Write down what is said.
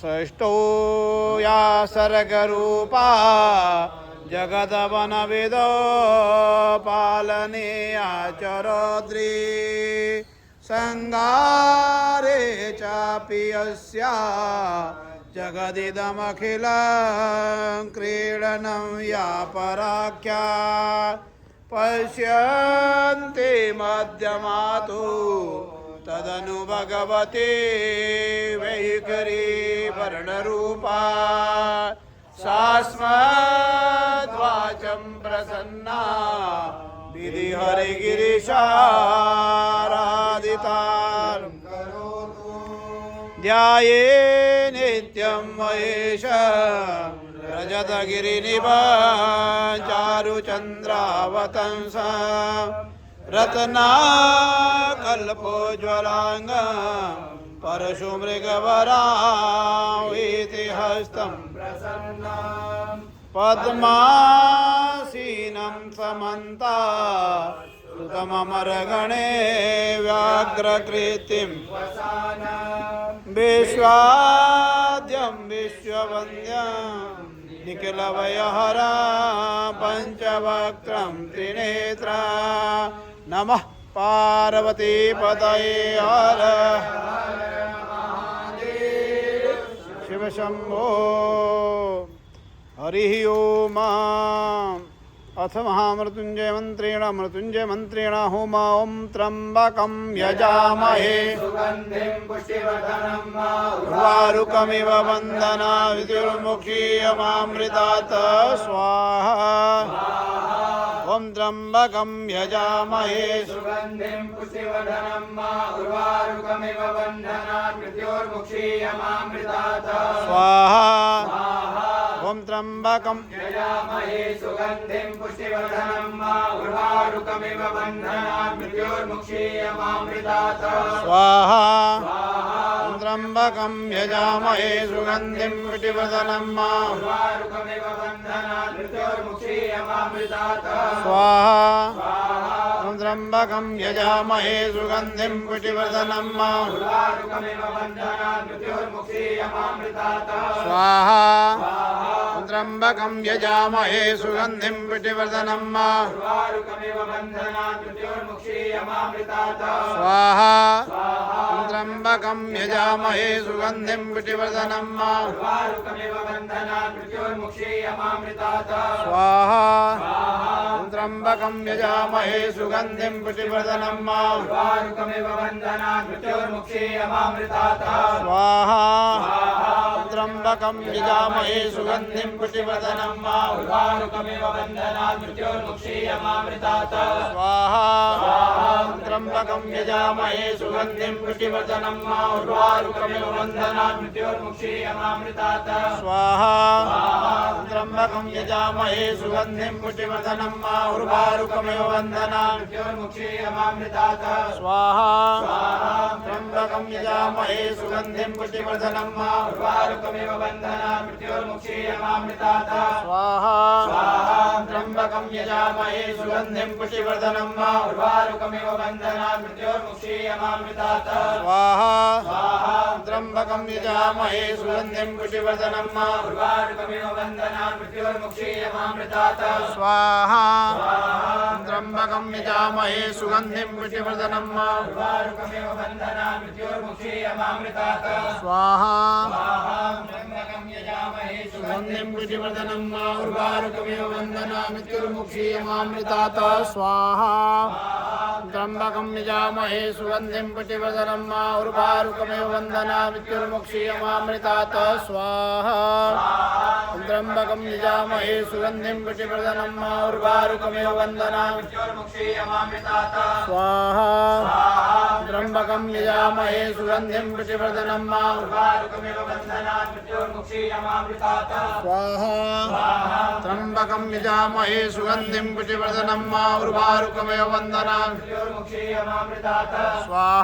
षष्ठो या सर्गरूपा जगदवनविदो पालने आचरोद्री संगारे चापि यस्या जगदिदमखिलं क्रीडनं या पराख्या पश्यन्ति मध्यमातु तदनु भगवती वैखरी वर्णरूपा शास्मद्वाचं प्रसन्ना विधि हरिगिरीशाराधिता ध्याये नित्यं महेश रजतगिरिनिभं रत्नाकल्पोज्ज्वलाङ्गं परशुमृगवराविति हस्तं प्रसन्नं पद्मासीनं समन्ता सुतममरगणे व्याघ्रकृतिं विश्वाद्यं विश्ववन्द्यं निखिलभयहरा पञ्चवक्त्रं त्रिनेत्रा नमः पार्वती पतये हर शिव शंभो हरि ओम अथ महामृत्युंजय मंत्रेण होम ओं त्र्यंबकं यजामहे उर्वारुकमिव वन्दना विदुर्मुखीयमामृतात् स्वाहा ओं त्र्यंबकं यजामहे सुगन्धिं पुष्टिवर्धनं उर्वारुकमिव वन्दनात् मृत्योर्मुक्षीयमामृतात् स्वाहा ओं त्र्यंबकं यजामहे सुगन्धिं पुष्टिवर्धनं उर्वारुकमिव वन्दनात् मृत्योर्मुक्षीयमामृतात् स्वाहा ओं त्र्यंबकं यजामहे सुगन्धिं पुष्टिवर्धनं उर्वारुकमिव वन्दनात् मृत्योर्मुक्षीयमामृतात् स्वाहा ओं त्र्यंबकं यजामहे सुगन्धिं पुष्टिवर्धनं उर्वारुकमिव वन्दनात् मृत्योर्मुक्षीयमामृतात् स्वाहा ओं त्र्यंबकं यजामहे सुगन्धिं पुष्टिवर्धनं उर्वारुकमिव वन्दनात् मृत्योर्मुक्षीयमामृतात् स्वाहा ओं त्र्यंबकं यजामहे सुगन्धिं पुष्टिवर्धनं उर्वारुकमिव वन्दनात् मृत्योर्मुक्षीयमामृतात् स्वाहा ओं त्र्यंबकं यजामहे सुगन्धिं पुष्टिवर्धनं उर्वारुकमिव वन्दनात् मृत्योर्मुक्षीयमामृतात् स्वाहा ओं त्र्यंबकं यजामहे सुगन्धिं पुष्टिवर्धनं उर्वारुकमिव वन्दनात् मृत्योर्मुक्षीयमामृतात् स्वाहा ओं त्र्यंबकं यजामहे सुगन्धिं पुष्टिवर्धनं उर्वारुकमिव वन्दनात् मृत्योर्मुक्षीयमामृतात् स्वाहा ओं त्र्यंबकं यजामहे सुगन्धिं पुष्टिवर्धनं उर्वारुकमिव वन्दनात् मृत्योर्मुक्षीयमामृतात् स्वाहा ओं त्र्यंबकं यजामहे सुगन्धिं पुष्टिवर्धनं उर्वारुकमिव वन्दनात् मृत्योर्मुक्षीयमामृतात् स्वाहा ओं त्र्यंबकं यजामहे सुगन्धिं पुष्टिवर्धनं उर्वारुकमिव वन्दनात् मृत्योर्मुक्षीयमामृतात् स्वाहा ओं त्र्यंबकं यजामहे सुगन्धिं पुष्टिवर्धनं उर्वारुकमिव वन्दनात् मृत्योर्मुक्षीयमामृतात् स्वाहा ओं त्र्यंबकं यजामहे सुगन्धिं पुष्टिवर्धनं उर्वारुकमिव वन्दनात् मृत्योर्मुक्षीयमामृतात् स्वाहा त्र्यम्बकं यजामहे सुगन्धिं पुष्टिवर्धनं उर्वारुकमिव वन्दनात् मृत्योर्मुक्षीयमामृतात् स्वाहा त्र्यंबकं यजामहे सुगन्धिं पुष्टिवर्धनं उर्वारुकमिव वन्दनात् मृत्योर्मुक्षीयमामृतात् स्वाहा त्र्यंबकं यजामहे सुगन्धिं पुष्टिवर्धनं उर्वारुकमिव वन्दनात् मृत्योर्मुक्षीयमामृतात् स्वाहा त्र्यंबकं यजामहे सुगन्धिं पुष्टिवर्धनं उर्वारुकमिव वन्दनात् मृत्योर्मुक्षीयमामृतात् स्वाहा त्र्यंबकं यजामहे सुगन्धिं पुष्टिवर्धनं उर्वारुकमिव वन्दनात् मृत्योर्मुक्षीयमामृतात् स्वाहा